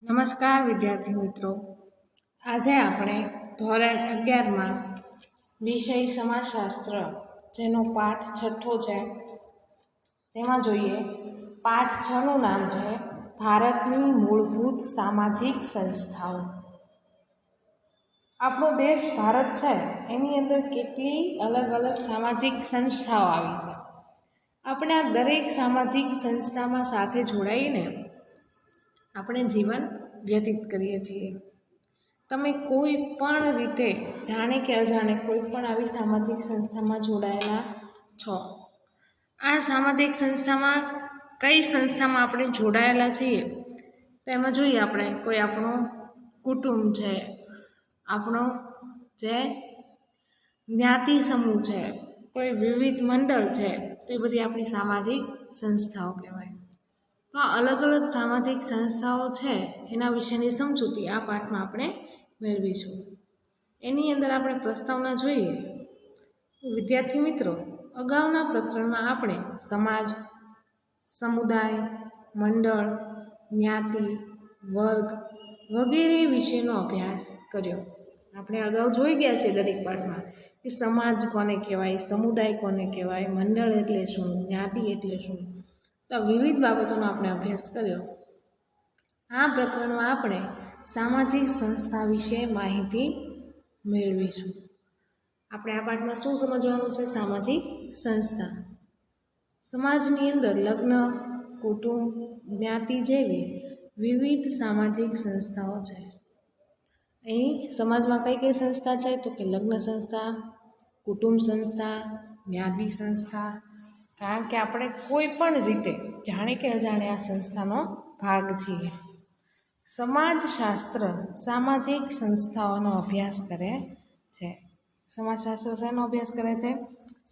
નમસ્કાર વિદ્યાર્થી મિત્રો, આજે આપણે ધોરણ 11માં વિષય સમાજશાસ્ત્ર જેનો પાઠ 6 છે તેમાં જોઈએ. પાઠ 6નું નામ છે ભારતની મૂળભૂત સામાજિક સંસ્થાઓ. આપણો દેશ ભારત છે એની અંદર કેટલી અલગ અલગ સામાજિક સંસ્થાઓ આવી છે. આપણે આ દરેક સામાજિક સંસ્થામાં સાથે જોડાઈને આપણે જીવન વ્યતીત કરીએ છીએ. તમે કોઈ પણ રીતે જાણે કે અજાણે કોઈ પણ આવી સામાજિક સંસ્થામાં જોડાયેલા છો. આ સામાજિક સંસ્થામાં કઈ સંસ્થામાં આપણે જોડાયેલા છીએ તો એમાં જોઈએ આપણે કોઈ આપણું કુટુંબ છે, આપણો જે જ્ઞાતિ સમૂહ છે, કોઈ વિવિધ મંડળ છે, તો એ બધી આપણી સામાજિક સંસ્થાઓ કહેવાય. તો આ અલગ અલગ સામાજિક સંસ્થાઓ છે એના વિશેની સમજૂતી આ પાઠમાં આપણે મેળવીશું. એની અંદર આપણે પ્રસ્તાવના જોઈએ. વિદ્યાર્થી મિત્રો, અગાઉના પ્રકરણમાં આપણે સમાજ, સમુદાય, મંડળ, જ્ઞાતિ, વર્ગ વગેરે વિશેનો અભ્યાસ કર્યો. આપણે અગાઉ જોઈ ગયા છે દરેક પાઠમાં કે સમાજ કોને કહેવાય, સમુદાય કોને કહેવાય, મંડળ એટલે શું, જ્ઞાતિ એટલે શું. તો વિવિધ બાબતોનો આપણે અભ્યાસ કર્યો. આ પ્રકરણમાં આપણે સામાજિક સંસ્થા વિશે માહિતી મેળવીશું. આપણે આ પાઠમાં શું સમજવાનું છે? સામાજિક સંસ્થા. સમાજની અંદર લગ્ન, કુટુંબ, જ્ઞાતિ જેવી વિવિધ સામાજિક સંસ્થાઓ છે. અહીં સમાજમાં કઈ કઈ સંસ્થા છે તો કે લગ્ન સંસ્થા, કુટુંબ સંસ્થા, જ્ઞાતિ સંસ્થા. કારણ કે આપણે કોઈ પણ રીતે જાણે કે અજાણે આ સંસ્થાનો ભાગ છીએ. સમાજશાસ્ત્ર સામાજિક સંસ્થાઓનો અભ્યાસ કરે છે. સમાજશાસ્ત્ર શેનો અભ્યાસ કરે છે?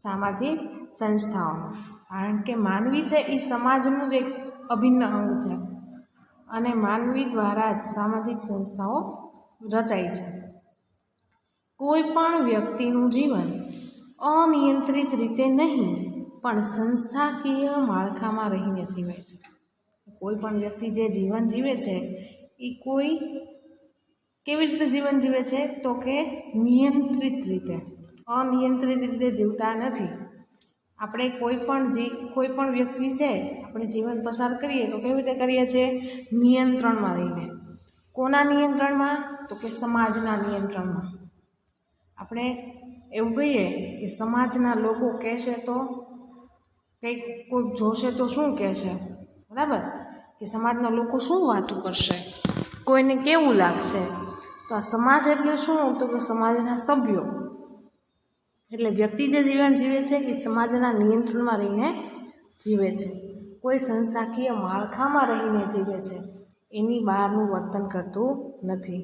સામાજિક સંસ્થાઓનો. કારણ કે માનવી છે એ સમાજનું જ એક અભિન્ન અંગ છે અને માનવી દ્વારા જ સામાજિક સંસ્થાઓ રચાય છે. કોઈ પણ વ્યક્તિનું જીવન અનિયંત્રિત રીતે નહીં પણ સંસ્થાકીય માળખામાં રહીને જીવે છે. કોઈ પણ વ્યક્તિ જે જીવન જીવે છે એ કોઈ કેવી રીતે જીવન જીવે છે તો કે નિયંત્રિત રીતે, અનિયંત્રિત રીતે જીવતા નથી. આપણે કોઈ પણ વ્યક્તિ છે આપણે જીવન પસાર કરીએ તો કેવી રીતે કરીએ છીએ? નિયંત્રણમાં રહીને. કોના નિયંત્રણમાં? તો કે સમાજના નિયંત્રણમાં. આપણે એવું કહીએ કે સમાજના લોકો કહેશે તો કંઈક કોઈ જોશે તો શું કહેશે, બરાબર? કે સમાજના લોકો શું વાતો કરશે, કોઈને કેવું લાગશે. તો આ સમાજ એટલે શું? તો કે સમાજના સભ્યો. એટલે વ્યક્તિ જે જીવન જીવે છે એ સમાજના નિયંત્રણમાં રહીને જીવે છે. કોઈ સંસ્થાકીય માળખામાં રહીને જીવે છે. એની બહારનું વર્તન કરતું નથી.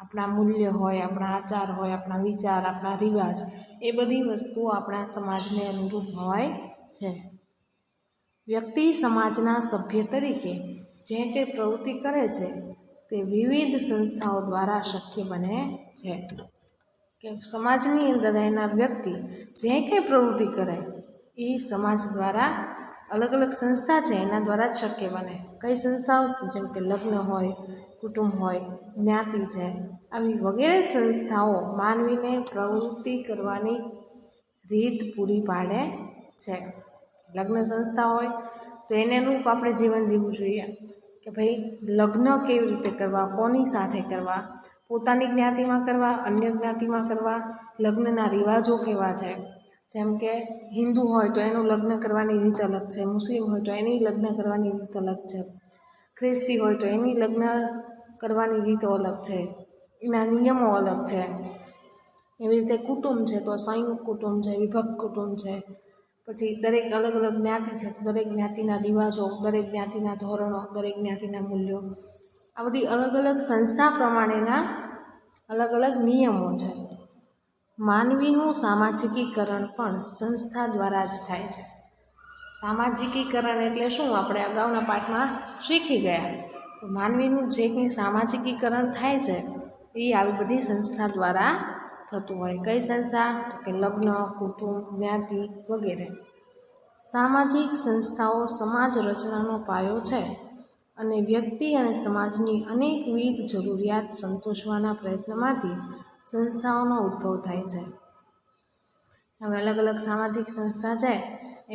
આપણા મૂલ્ય હોય, આપણા આચાર હોય, આપણા વિચાર, આપણા રિવાજ, એ બધી વસ્તુઓ આપણા સમાજને અનુરૂપ હોય છે. વ્યક્તિ સમાજના સભ્ય તરીકે જે તે પ્રવૃત્તિ કરે છે તે વિવિધ સંસ્થાઓ દ્વારા શક્ય બને છે. કે સમાજની અંદર રહેનાર વ્યક્તિ જે કંઈ પ્રવૃત્તિ કરે એ સમાજ દ્વારા, અલગ અલગ સંસ્થા છે એના દ્વારા જ શક્ય બને. કઈ સંસ્થાઓ? જેમ કે લગ્ન હોય, કુટુંબ હોય, જ્ઞાતિ છે, આવી વગેરે સંસ્થાઓ માનવીને પ્રવૃત્તિ કરવાની રીત પૂરી પાડે છે. લગ્ન સંસ્થા હોય તો એને અનુરૂપ આપણે જીવન જીવવું જોઈએ કે ભાઈ લગ્ન કેવી રીતે કરવા, કોની સાથે કરવા, પોતાની જ્ઞાતિમાં કરવા, અન્ય જ્ઞાતિમાં કરવા, લગ્નના રિવાજો કેવા છે. જેમ કે હિન્દુ હોય તો એનું લગ્ન કરવાની રીત અલગ છે, મુસ્લિમ હોય તો એની લગ્ન કરવાની રીત અલગ છે, ખ્રિસ્તી હોય તો એની લગ્ન કરવાની રીતો અલગ છે, એના નિયમો અલગ છે. એવી રીતે કુટુંબ છે તો સંયુક્ત કુટુંબ છે, વિભક્ત કુટુંબ છે. પછી દરેક અલગ અલગ જ્ઞાતિ છે તો દરેક જ્ઞાતિના રિવાજો, દરેક જ્ઞાતિના ધોરણો, દરેક જ્ઞાતિના મૂલ્યો, આ બધી અલગ અલગ સંસ્થા પ્રમાણેના અલગ અલગ નિયમો છે. માનવીનું સામાજિકીકરણ પણ સંસ્થા દ્વારા જ થાય છે. સામાજિકીકરણ એટલે શું? આપણે અગાઉના પાઠમાં શીખી ગયા. માનવીનું જે કંઈ સામાજિકીકરણ થાય છે એ આવી બધી સંસ્થા દ્વારા થતું હોય. કઈ સંસ્થા? તો કે લગ્ન, કુટુંબ, જ્ઞાતિ વગેરે. સામાજિક સંસ્થાઓ સમાજ રચનાનો પાયો છે. અને વ્યક્તિ અને સમાજની અનેકવિધ જરૂરિયાત સંતોષવાના પ્રયત્નમાંથી સંસ્થાઓનો ઉદ્ભવ થાય છે. હવે અલગ અલગ સામાજિક સંસ્થા છે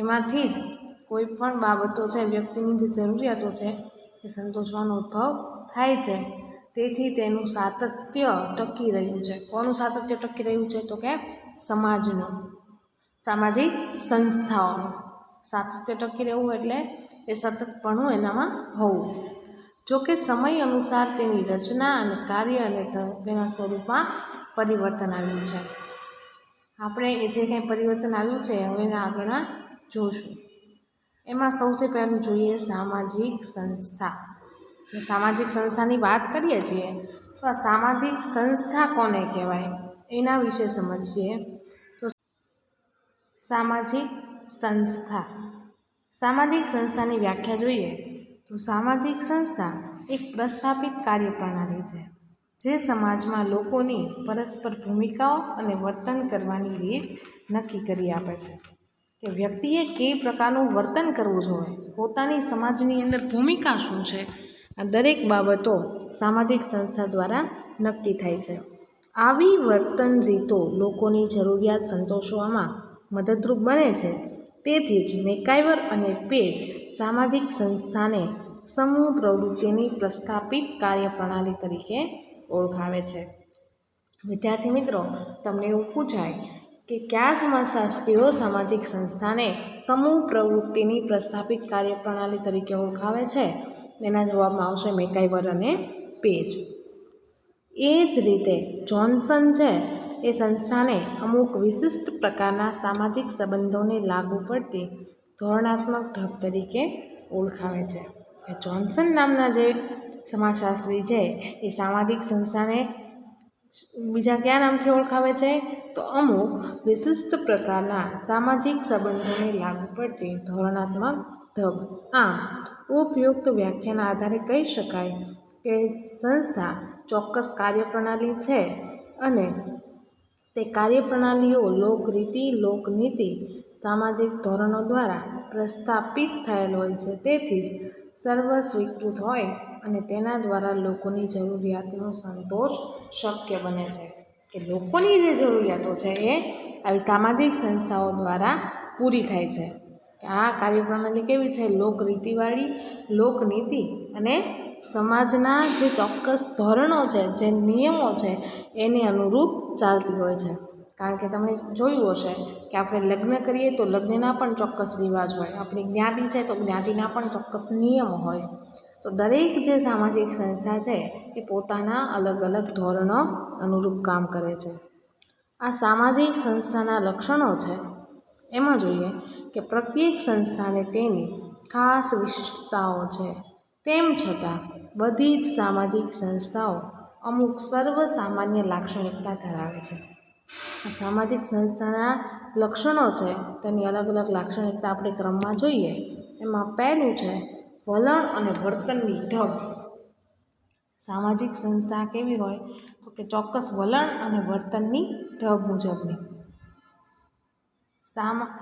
એમાંથી જ કોઈ પણ બાબતો છે, વ્યક્તિની જે જરૂરિયાતો છે એ સંતોષવાનો ઉદ્ભવ થાય છે. તેથી તેનું સાતત્ય ટકી રહ્યું છે. કોનું સાતત્ય ટકી રહ્યું છે? તો કે સમાજનું, સામાજિક સંસ્થાઓનું સાતત્ય ટકી રહેવું એટલે એ સતતપણું એનામાં હોવું. જો કે સમય અનુસાર તેની રચના અને કાર્ય અને તેના સ્વરૂપમાં પરિવર્તન આવ્યું છે. આપણે એ જે કંઈ પરિવર્તન આવ્યું છે હવે એના આગળના જોશું. એમાં સૌથી પહેલું જોઈએ સામાજિક સંસ્થા. સામાજિક સંસ્થાની વાત કરીએ છીએ તો આ સામાજિક સંસ્થા કોને કહેવાય એના વિશે સમજીએ. તો સામાજિક સંસ્થા, સામાજિક સંસ્થાની વ્યાખ્યા જોઈએ તો સામાજિક સંસ્થા એક પ્રસ્થાપિત કાર્યપ્રણાલી છે જે સમાજમાં લોકોની પરસ્પર ભૂમિકાઓ અને વર્તન કરવાની રીત નક્કી કરી આપે છે કે વ્યક્તિએ કઈ પ્રકારનું વર્તન કરવું જોઈએ, પોતાની સમાજની અંદર ભૂમિકા શું છે, આ દરેક બાબતો સામાજિક સંસ્થા દ્વારા નક્કી થાય છે. આવી વર્તન રીતો લોકોની જરૂરિયાત સંતોષવામાં મદદરૂપ બને છે. તેથી જ મેકાઇવર અને પેજ સામાજિક સંસ્થાને સમૂહ પ્રવૃત્તિની પ્રસ્થાપિત કાર્યપ્રણાલી તરીકે ઓળખાવે છે. વિદ્યાર્થી મિત્રો, તમને એવું પૂછાય કે કયા સમાજશાસ્ત્રીઓ સામાજિક સંસ્થાને સમૂહ પ્રવૃત્તિની પ્રસ્થાપિત કાર્યપ્રણાલી તરીકે ઓળખાવે છે? એના જવાબમાં આવશે મેકાઇવર અને પેજ. એ જ રીતે જોન્સન છે એ સંસ્થાને અમુક વિશિષ્ટ પ્રકારના સામાજિક સંબંધોને લાગુ પડતી ધોરણાત્મક ઢબ તરીકે ઓળખાવે છે. જોન્સન નામના જે સમાજશાસ્ત્રી છે એ સામાજિક સંસ્થાને બીજા કયા નામથી ઓળખાવે છે? તો અમુક વિશિષ્ટ પ્રકારના સામાજિક સંબંધોને લાગુ પડતી ધોરણાત્મક ઢબ. આમ ઉપયુક્ત વ્યાખ્યાના આધારે કહી શકાય કે સંસ્થા ચોક્કસ કાર્યપ્રણાલી છે અને તે કાર્યપ્રણાલીઓ લોકરીતિ, લોકનીતિ, સામાજિક ધોરણો દ્વારા પ્રસ્થાપિત થયેલ હોય છે. તેથી જ સર્વસ્વીકૃત હોય અને તેના દ્વારા લોકોની જરૂરિયાતનો સંતોષ શક્ય બને છે. કે લોકોની જે જરૂરિયાતો છે એ આવી સામાજિક સંસ્થાઓ દ્વારા પૂરી થાય છે. કે આ કાર્યપ્રણાલી કેવી છે? લોકરીતિવાળી, લોકનીતિ અને સમાજના જે ચોક્કસ ધોરણો છે, જે નિયમો છે એને અનુરૂપ ચાલતી હોય છે. કારણ કે તમે જોયું હશે કે આપણે લગ્ન કરીએ તો લગ્નના પણ ચોક્કસ રિવાજ હોય, આપણી જ્ઞાતિ છે તો જ્ઞાતિના પણ ચોક્કસ નિયમો હોય. તો દરેક જે સામાજિક સંસ્થા છે એ પોતાના અલગ અલગ ધોરણો અનુરૂપ કામ કરે છે. આ સામાજિક સંસ્થાના લક્ષણો છે એમાં જોઈએ કે પ્રત્યેક સંસ્થાને તેની ખાસ વિશિષ્ટતાઓ છે. તેમ છતાં બધી જ સામાજિક સંસ્થાઓ અમુક સર્વસામાન્ય લાક્ષણિકતા ધરાવે છે. આ સામાજિક સંસ્થાના લક્ષણો છે તેની અલગ અલગ લાક્ષણિકતા આપણે ક્રમમાં જોઈએ. એમાં પહેલું છે વલણ અને વર્તનની ઢબ. સામાજિક સંસ્થા કેવી હોય? તો કે ચોક્કસ વલણ અને વર્તનની ઢબ મુજબની.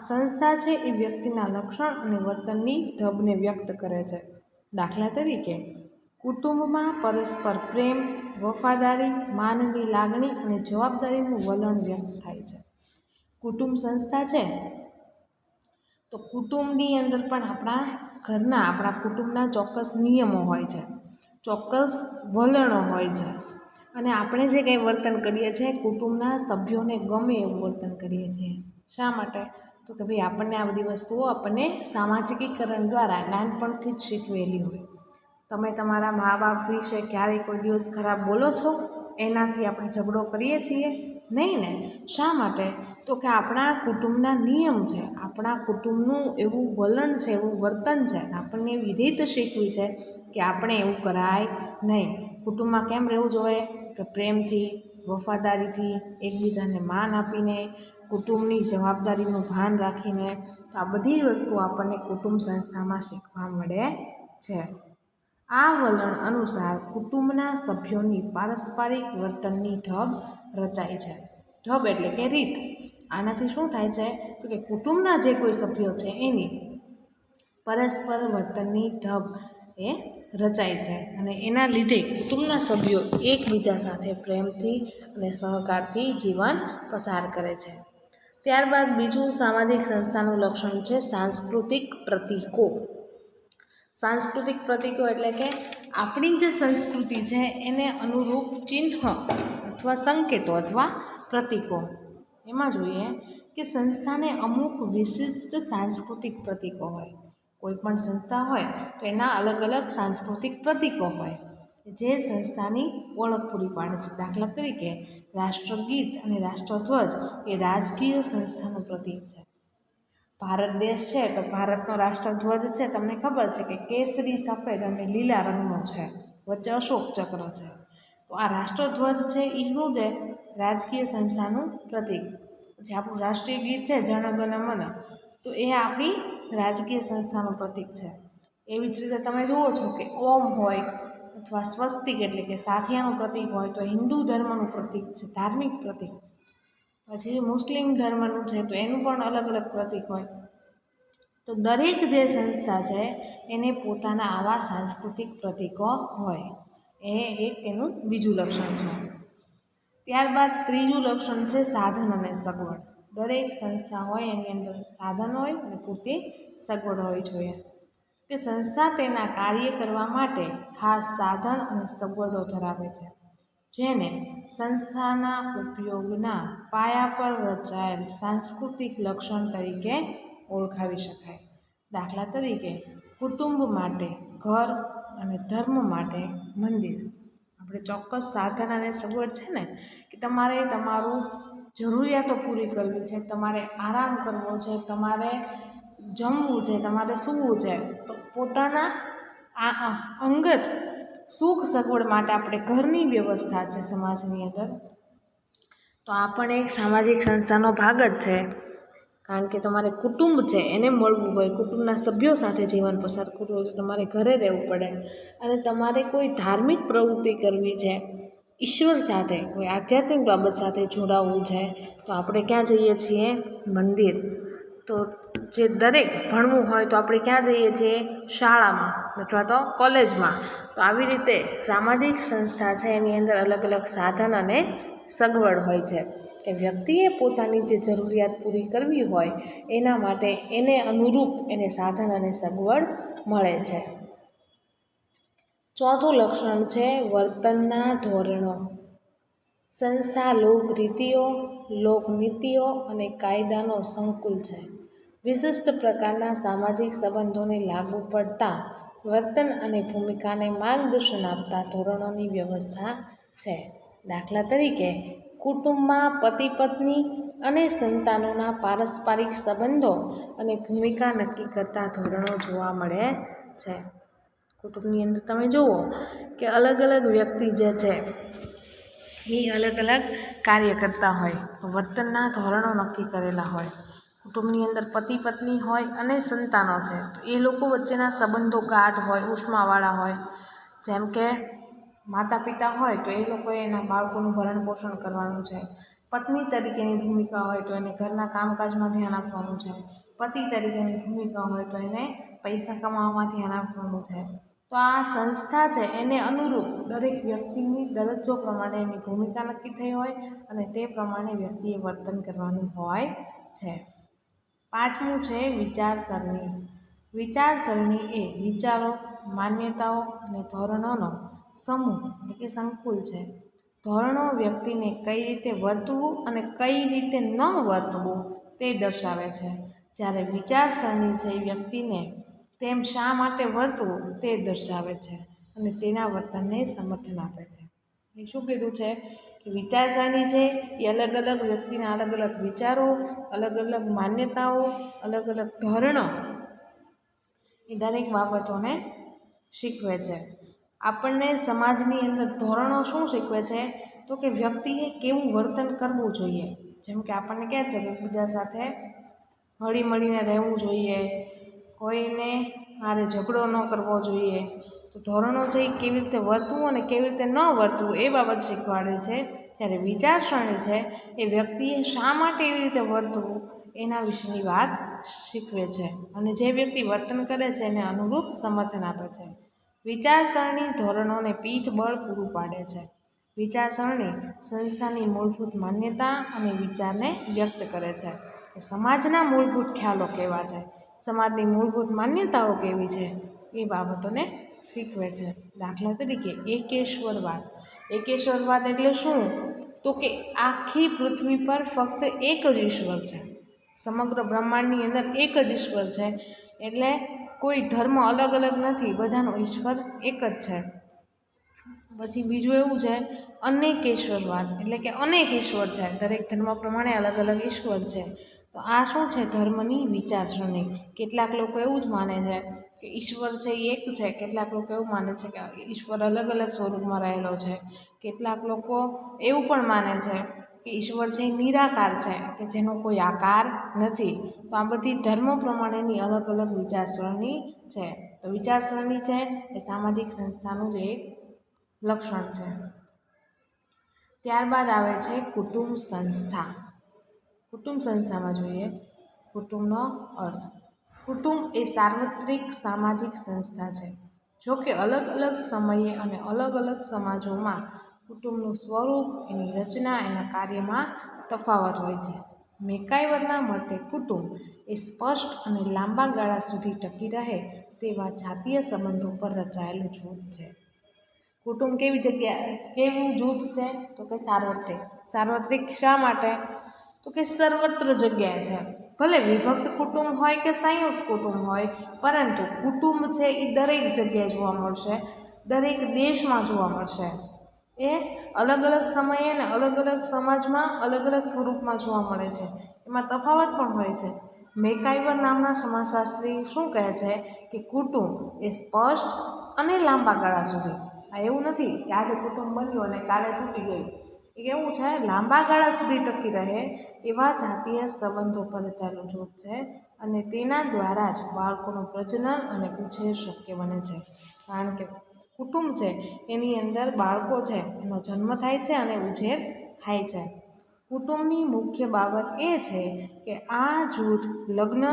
સંસ્થા છે એ વ્યક્તિના લક્ષણ અને વર્તનની ઢબને વ્યક્ત કરે છે. દાખલા તરીકે કુટુંબમાં પરસ્પર પ્રેમ, વફાદારી, માનની લાગણી અને જવાબદારીનું વલણ વ્યક્ત થાય છે. કુટુંબ સંસ્થા છે તો કુટુંબની અંદર પણ આપણા કુટુંબના ચોક્કસ નિયમો હોય છે, ચોક્કસ વલણો હોય છે અને આપણે જે કંઈ વર્તન કરીએ છીએ કુટુંબના સભ્યોને ગમે એવું વર્તન કરીએ છીએ. શા માટે? તો કે ભાઈ આપણને આ બધી વસ્તુઓ આપણને સામાજિકીકરણ દ્વારા નાનપણથી જ શીખવેલી હોય. તમે તમારા મા બાપ વિશે ક્યારેય કોઈ દિવસ ખરાબ બોલો છો? એનાથી આપણે ઝઘડો કરીએ છીએ? નહીં ને. શા માટે? તો કે આપણા કુટુંબના નિયમ છે, આપણા કુટુંબનું એવું વલણ છે, એવું વર્તન છે, આપણને એવી રીત શીખવી છે કે આપણે એવું કરાય નહીં. કુટુંબમાં કેમ રહેવું જોઈએ? કે પ્રેમથી, વફાદારીથી, એકબીજાને માન આપીને, કુટુંબની જવાબદારીનું ભાન રાખીને. તો આ બધી વસ્તુઓ આપણને કુટુંબ સંસ્થામાં શીખવા મળે છે. આ વલણ અનુસાર કુટુંબના સભ્યોની પારસ્પરિક વર્તનની ઢબ રચાય છે. ઢબ એટલે કે રીત. આનાથી શું થાય છે? તો કે કુટુંબના જે કોઈ સભ્યો છે એની પરસ્પર વર્તનની ઢબ એ રચાય છે અને એના લીધે કુટુંબના સભ્યો એકબીજા સાથે પ્રેમથી અને સહકારથી જીવન પસાર કરે છે. ત્યારબાદ બીજું સામાજિક સંસ્થાનું લક્ષણ છે સાંસ્કૃતિક પ્રતીકો. સાંસ્કૃતિક પ્રતીકો એટલે કે આપણી જે સંસ્કૃતિ છે એને અનુરૂપ ચિહ્ન અથવા સંકેતો અથવા પ્રતીકો. એમાં જોઈએ કે સંસ્થાને અમુક વિશિષ્ટ સાંસ્કૃતિક પ્રતીકો હોય. કોઈ પણ સંસ્થા હોય તો એના અલગ અલગ સાંસ્કૃતિક પ્રતીકો હોય જે સંસ્થાની ઓળખ પૂરી પાડે છે. દાખલા તરીકે રાષ્ટ્રગીત અને રાષ્ટ્રધ્વજ એ રાજકીય સંસ્થાનું પ્રતીક છે. ભારત દેશ છે તો ભારતનો રાષ્ટ્રધ્વજ છે તમને ખબર છે કે કેસરી, સફેદ અને લીલા રંગનો છે, વચ્ચે અશોક ચક્ર છે. તો આ રાષ્ટ્રધ્વજ છે એ શું છે? રાજકીય સંસ્થાનું પ્રતીક. જે આપણું રાષ્ટ્રીય ગીત છે જન ગણ મન, તો એ આપણી રાજકીય સંસ્થાનું પ્રતીક છે. એવી જ રીતે તમે જુઓ છો કે ઓમ હોય અથવા સ્વસ્તિક એટલે કે સાથિયાનું પ્રતીક હોય તો હિન્દુ ધર્મનું પ્રતીક છે, ધાર્મિક પ્રતીક. પછી મુસ્લિમ ધર્મનું છે તો એનું પણ અલગ અલગ પ્રતીક હોય. તો દરેક જે સંસ્થા છે એને પોતાના આવા સાંસ્કૃતિક પ્રતીકો હોય. એ એક એનું બીજું લક્ષણ છે. ત્યારબાદ ત્રીજું લક્ષણ છે સાધન અને સગવડ. દરેક સંસ્થા હોય એની અંદર સાધન હોય અને પૂરતી સગવડ હોવી જોઈએ. કે સંસ્થા તેના કાર્ય કરવા માટે ખાસ સાધન અને સગવડો ધરાવે છે જેને સંસ્થાના ઉપયોગના પાયા પર રચાયેલ સાંસ્કૃતિક લક્ષણ તરીકે ઓળખાવી શકાય. દાખલા તરીકે કુટુંબ માટે ઘર અને ધર્મ માટે મંદિર. આપણે ચોક્કસ સાધન અને સગવડ છે ને કે તમારે તમારું જરૂરિયાતો પૂરી કરવી છે, તમારે આરામ કરવો છે, તમારે જમવું છે, તમારે સૂવું છે, તો પોતાના અંગત સુખ સગવડ માટે આપણે ઘરની વ્યવસ્થા છે સમાજની અંદર, તો આ પણ એક સામાજિક સંસ્થાનો ભાગ જ છે. કારણ કે તમારે કુટુંબ છે એને મળવું હોય, કુટુંબના સભ્યો સાથે જીવન પસાર કરવું હોય તો તમારે ઘરે રહેવું પડે. અને તમારે કોઈ ધાર્મિક પ્રવૃત્તિ કરવી છે, ઈશ્વર સાથે કોઈ આધ્યાત્મિક બાબત સાથે જોડાવવું છે તો આપણે ક્યાં જઈએ છીએ? મંદિર. તો જે દરેક ભણવું હોય તો આપણે ક્યાં જઈએ છીએ? શાળામાં અથવા તો કોલેજમાં. તો આવી રીતે સામાજિક સંસ્થા છે એની અંદર અલગ અલગ સાધન અને સગવડ હોય છે કે વ્યક્તિએ પોતાની જે જરૂરિયાત પૂરી કરવી હોય એના માટે એને અનુરૂપ એને સાધન અને સગવડ મળે છે. ચોથું લક્ષણ છે વર્તનના ધોરણો. સંસ્થા લોકરીતિઓ, લોકનીતિઓ અને કાયદાનો સંકુલ છે. વિશિષ્ટ પ્રકારના સામાજિક સંબંધોને લાગુ પડતા વર્તન અને ભૂમિકાને માર્ગદર્શન આપતા ધોરણોની વ્યવસ્થા છે. દાખલા તરીકે કુટુંબમાં પતિ પત્ની અને સંતાનોના પારસ્પરિક સંબંધો અને ભૂમિકા નક્કી કરતા ધોરણો જોવા મળે છે. કુટુંબની અંદર તમે જુઓ કે અલગ અલગ વ્યક્તિ જે છે એ અલગ અલગ કાર્ય કરતા હોય, વર્તનના ધોરણો નક્કી કરેલા હોય. કુટુંબની અંદર પતિ પત્ની હોય અને સંતાનો છે તો એ લોકો વચ્ચેના સંબંધો ગાઢ હોય, ઉષ્માવાળા હોય. જેમ કે માતા પિતા હોય તો એ લોકોએ એના બાળકોનું ભરણ પોષણ કરવાનું છે. પત્ની તરીકેની ભૂમિકા હોય તો એને ઘરના કામકાજમાં ધ્યાન આપવાનું છે. પતિ તરીકેની ભૂમિકા હોય તો એને પૈસા કમાવામાં ધ્યાન આપવાનું છે. તો આ સંસ્થા છે એને અનુરૂપ દરેક વ્યક્તિની દરજ્જો પ્રમાણે એની ભૂમિકા નક્કી થઈ હોય અને તે પ્રમાણે વ્યક્તિએ વર્તન કરવાનું હોય છે. પાંચમું છે વિચારસરણી. વિચારસરણી એ વિચારો, માન્યતાઓ અને ધોરણોનો સમૂહ એટલે કે સંકુલ છે. ધોરણો વ્યક્તિને કઈ રીતે વર્તવું અને કઈ રીતે ન વર્તવું તે દર્શાવે છે, જ્યારે વિચારસરણી છે એ વ્યક્તિને તેમ શા માટે વર્તવું તે દર્શાવે છે અને તેના વર્તનને સમર્થન આપે છે. એ શું કીધું છે કે વિચારસરણી છે એ અલગ અલગ વ્યક્તિના અલગ અલગ વિચારો, અલગ અલગ માન્યતાઓ, અલગ અલગ ધોરણો એ દરેક બાબતોને શીખવે છે. આપણને સમાજની અંદર ધોરણો શું શીખવે છે તો કે વ્યક્તિએ કેવું વર્તન કરવું જોઈએ. જેમ કે આપણને કહે છે કે બીજા સાથે હળી મળીને રહેવું જોઈએ, કોઈને હારે ઝઘડો ન કરવો જોઈએ. તો ધોરણો છે એ કેવી રીતે વર્તવું અને કેવી રીતે ન વર્તવું એ બાબત શીખવાડે છે. ત્યારે વિચારસરણી છે એ વ્યક્તિએ શા માટે એવી રીતે વર્તવું એના વિશેની વાત શીખવે છે અને જે વ્યક્તિ વર્તન કરે છે એને અનુરૂપ સમર્થન આપે છે. વિચારસરણી ધોરણોને પીઠબળ પૂરું પાડે છે. વિચારસરણી સંસ્થાની મૂળભૂત માન્યતા અને વિચારને વ્યક્ત કરે છે. સમાજના મૂળભૂત ખ્યાલો કેવા છે, સમાજની મૂળભૂત માન્યતાઓ કેવી છે, એ બાબતોને શીખવે છે. દાખલા તરીકે એકેશ્વરવાદ. એકેશ્વરવાદ એટલે શું? તો કે આખી પૃથ્વી પર ફક્ત એક જ ઈશ્વર છે. સમગ્ર બ્રહ્માંડની અંદર એક જ ઈશ્વર છે. એટલે કોઈ ધર્મ અલગ અલગ નથી, બધાનો ઈશ્વર એક જ છે. પછી બીજું એવું છે અનેકેશ્વરવાદ, એટલે કે અનેક ઈશ્વર છે, દરેક ધર્મ પ્રમાણે અલગ અલગ ઈશ્વર છે. તો આ શું છે? ધર્મની વિચારસરણી. કેટલાક લોકો એવું જ માને છે કે ઈશ્વર છે એ એક છે, કેટલાક લોકો એવું માને છે કે ઈશ્વર અલગ અલગ સ્વરૂપમાં રહેલો છે. કેટલાક લોકો એવું પણ માને છે કે ઈશ્વર છે એ નિરાકાર છે, કે જેનો કોઈ આકાર નથી. તો આ બધી ધર્મો પ્રમાણેની અલગ અલગ વિચારસરણી છે. તો વિચારસરણી છે એ સામાજિક સંસ્થાનું જ એક લક્ષણ છે. ત્યારબાદ આવે છે કુટુંબ સંસ્થા. કુટુંબ સંસ્થામાં જોઈએ કુટુંબનો અર્થ. કુટુંબ એ સાર્વત્રિક સામાજિક સંસ્થા છે. જો કે અલગ અલગ સમયે અને અલગ અલગ સમાજોમાં કુટુંબનું સ્વરૂપ, એની રચના, એના કાર્યમાં તફાવત હોય છે. મેકાઈવરના મતે કુટુંબ એ સ્પષ્ટ અને લાંબા ગાળા સુધી ટકી રહે તેવા જાતીય સંબંધો પર રચાયેલું જૂથ છે. કુટુંબ કેવું જૂથ છે? તો કે સાર્વત્રિક. સાર્વત્રિક શા માટે? તો કે સર્વત્ર જગ્યાએ છે. ભલે વિભક્ત કુટુંબ હોય કે સંયુક્ત કુટુંબ હોય, પરંતુ કુટુંબ છે એ દરેક જગ્યાએ જોવા મળશે, દરેક દેશમાં જોવા મળશે. એ અલગ અલગ સમયે અને અલગ અલગ સમાજમાં અલગ અલગ સ્વરૂપમાં જોવા મળે છે. એમાં તફાવત પણ હોય છે. મેકાઈવર નામના સમાજશાસ્ત્રી શું કહે છે કે કુટુંબ એ સ્પષ્ટ અને લાંબા ગાળા સુધી, આ એવું નથી કે આજે કુટુંબ બન્યું અને કાલે તૂટી ગયું. એ કેવું છે? લાંબા ગાળા સુધી ટકી રહે એવા જાતીય સંબંધો પર રચાયેલું જૂથ છે, અને તેના દ્વારા જ બાળકોનું પ્રજનન અને ઉછેર શક્ય બને છે. કારણ કે કુટુંબ છે એની અંદર બાળકો છે એનો જન્મ થાય છે અને ઉછેર થાય છે. કુટુંબની મુખ્ય બાબત એ છે કે આ જૂથ લગ્ન,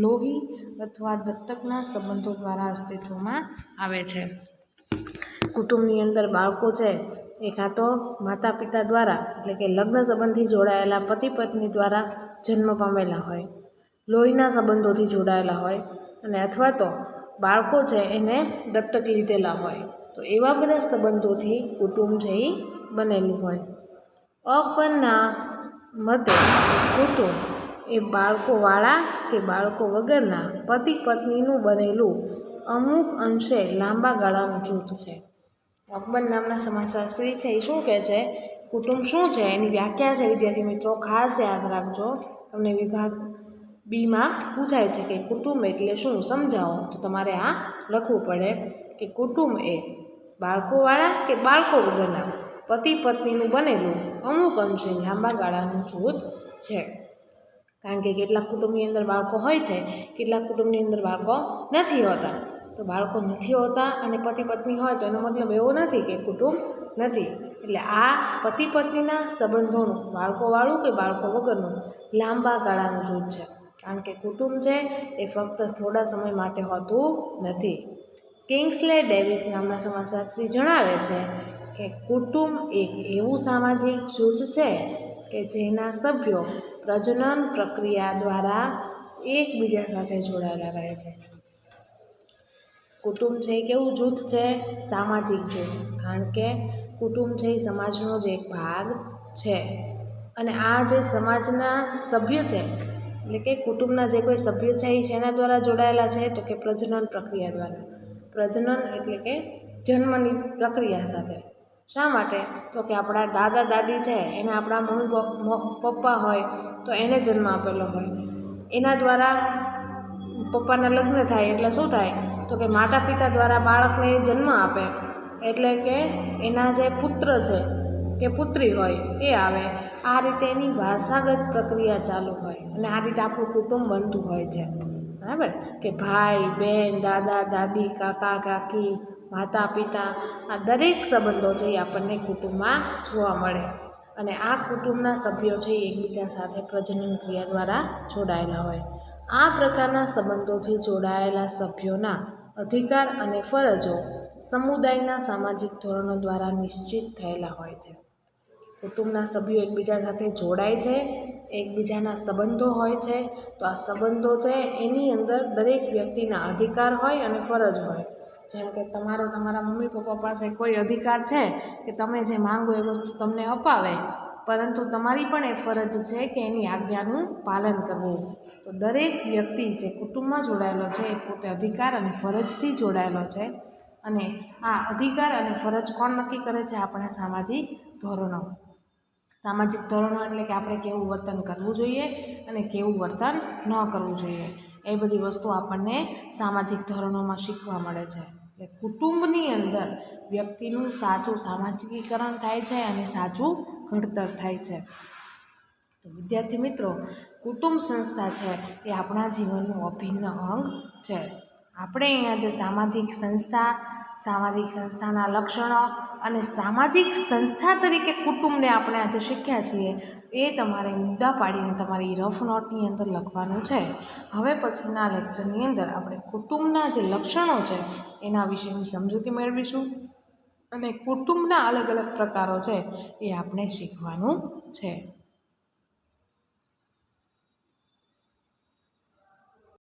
લોહી અથવા દત્તકના સંબંધો દ્વારા અસ્તિત્વમાં આવે છે. કુટુંબની અંદર બાળકો છે એ કાં તો માતા પિતા દ્વારા, એટલે કે લગ્ન સંબંધથી જોડાયેલા પતિ પત્ની દ્વારા જન્મ પામેલા હોય, લોહીના સંબંધોથી જોડાયેલા હોય, અને અથવા તો બાળકો છે એને દત્તક લીધેલા હોય. તો એવા બધા સંબંધોથી કુટુંબ છે એ બનેલું હોય. અકબરના મતે કુટુંબ એ બાળકોવાળા કે બાળકો વગરના પતિ પત્નીનું બનેલું અમુક અંશે લાંબા ગાળાનું જૂથ છે. અકબર નામના સમાજશાસ્ત્રી છે એ શું કહે છે? કુટુંબ શું છે એની વ્યાખ્યા છે વિદ્યાર્થી મિત્રો ખાસ યાદ રાખજો. તમને વિભાગ બીમાં પૂછાય છે કે કુટુંબ એટલે શું, સમજાવો. તો તમારે આ લખવું પડે કે કુટુંબ એ બાળકોવાળા કે બાળકો વગરના પતિ પત્નીનું બનેલું અમુક અંશે લાંબા ગાળાનું જૂથ છે. કારણ કે કેટલાક કુટુંબની અંદર બાળકો હોય છે, કેટલાક કુટુંબની અંદર બાળકો નથી હોતા. તો બાળકો નથી હોતા અને પતિ પત્ની હોય તો એનો મતલબ એવો નથી કે કુટુંબ નથી. એટલે આ પતિ પત્નીના સંબંધોનું બાળકોવાળું કે બાળકો વગરનું લાંબા ગાળાનું જૂથ છે. કારણ કે કુટુંબ છે એ ફક્ત થોડા સમય માટે હોતું નથી. કિંગ્સલે ડેવિસ નામના સમાજશાસ્ત્રી જણાવે છે કે કુટુંબ એક એવું સામાજિક જૂથ છે કે જેના સભ્યો પ્રજનન પ્રક્રિયા દ્વારા એકબીજા સાથે જોડાયેલા રહે છે. કુટુંબ છે એ કેવું જૂથ છે? સામાજિક જૂથ. કારણ કે કુટુંબ છે એ સમાજનો જ એક ભાગ છે, અને આ જે સમાજના સભ્યો છે, એટલે કે કુટુંબના જે કોઈ સભ્ય છે એ શેના દ્વારા જોડાયેલા છે? તો કે પ્રજનન પ્રક્રિયા દ્વારા. પ્રજનન એટલે કે જન્મની પ્રક્રિયા સાથે. શા માટે? તો કે આપણા દાદા દાદી છે એને આપણા મમ્મી પપ્પા હોય તો એને જન્મ આપેલો હોય, એના દ્વારા પપ્પાના લગ્ન થાય એટલે શું થાય? તો કે માતા પિતા દ્વારા બાળકને જન્મ આપે, એટલે કે એના જે પુત્ર છે કે પુત્રી હોય એ આવે. આ રીતે એની વારસાગત પ્રક્રિયા ચાલુ હોય, અને આ રીતે આપણું કુટુંબ બનતું હોય છે. બરાબર? કે ભાઈ બહેન, દાદા દાદી, કાકા કાકી, માતા પિતા, આ દરેક સંબંધો છે એ આપણને કુટુંબમાં જોવા મળે. અને આ કુટુંબના સભ્યો છે એ એકબીજા સાથે પ્રજનન ક્રિયા દ્વારા જોડાયેલા હોય. આ પ્રકારના સંબંધોથી જોડાયેલા સભ્યોના અધિકાર અને ફરજો સમુદાયના સામાજિક ધોરણો દ્વારા નિશ્ચિત થયેલા હોય છે. કુટુંબના સભ્યો એકબીજા સાથે જોડાય છે, એકબીજાના સંબંધો હોય છે. તો આ સંબંધો છે એની અંદર દરેક વ્યક્તિના અધિકાર હોય અને ફરજ હોય. જેમ કે તમારા મમ્મી પપ્પા પાસે કોઈ અધિકાર છે કે તમે જે માંગો એ વસ્તુ તમને અપાવે, પરંતુ તમારી પણ એ ફરજ છે કે એની આજ્ઞાનું પાલન કરવું. તો દરેક વ્યક્તિ જે કુટુંબમાં જોડાયેલો છે એ પોતે અધિકાર અને ફરજથી જોડાયેલો છે. અને આ અધિકાર અને ફરજ કોણ નક્કી કરે છે? આપણા સામાજિક ધોરણો. સામાજિક ધોરણો એટલે કે આપણે કેવું વર્તન કરવું જોઈએ અને કેવું વર્તન ન કરવું જોઈએ. એ બધી વસ્તુ આપણને સામાજિક ધોરણોમાં શીખવા મળે છે. એટલે કુટુંબની અંદર વ્યક્તિનું સાચું સામાજિકીકરણ થાય છે અને સાચું ઘડતર થાય છે. તો વિદ્યાર્થી મિત્રો, કુટુંબ સંસ્થા છે એ આપણા જીવનનું અભિન્ન અંગ છે. આપણે અહીંયા જે સામાજિક સંસ્થાના લક્ષણો અને સામાજિક સંસ્થા તરીકે કુટુંબને આપણે આજે શીખ્યા છીએ, એ તમારે મુદ્દા પાડીને તમારી રફ નોટની અંદર લખવાનું છે. હવે પછીના લેક્ચરની અંદર આપણે કુટુંબના જે લક્ષણો છે એના વિશેની સમજૂતી મેળવીશું અને કુટુંબના અલગ અલગ પ્રકારો છે એ આપણે શીખવાનું છે.